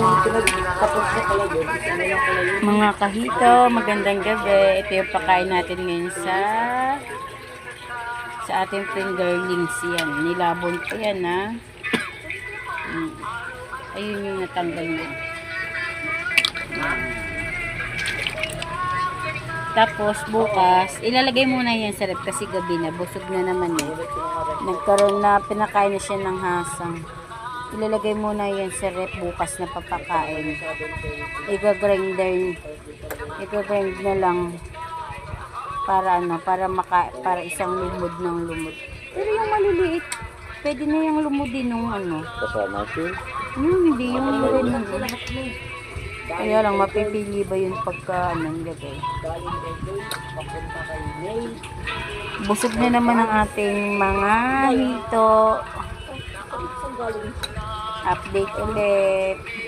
Tapos na pala doon. Isa na lang pala yun. Mga kahito, magandang gabi. Ito yung pakain natin ngayon sa ating fingerlings yan. Nilabon ko yan, ha. Ayun yung natanggal mo. Tapos bukas, ilalagay muna yan sa rep kasi gabi na. Busog na naman eh. Nagkaroon na, pinakain na siya ng hasang. Ilalagay muna yan sa rep bukas na papakain. Iga-grind na lang para ano, para isang lumod ng lumod. Pero yung maliliit, pwede na yung lumodin nung ano. Kasama ito. Hindi yung rin. Kaya lang, mapipili ba yun pagka anong lagay? Busog na naman ang ating mga hito. Update ulit.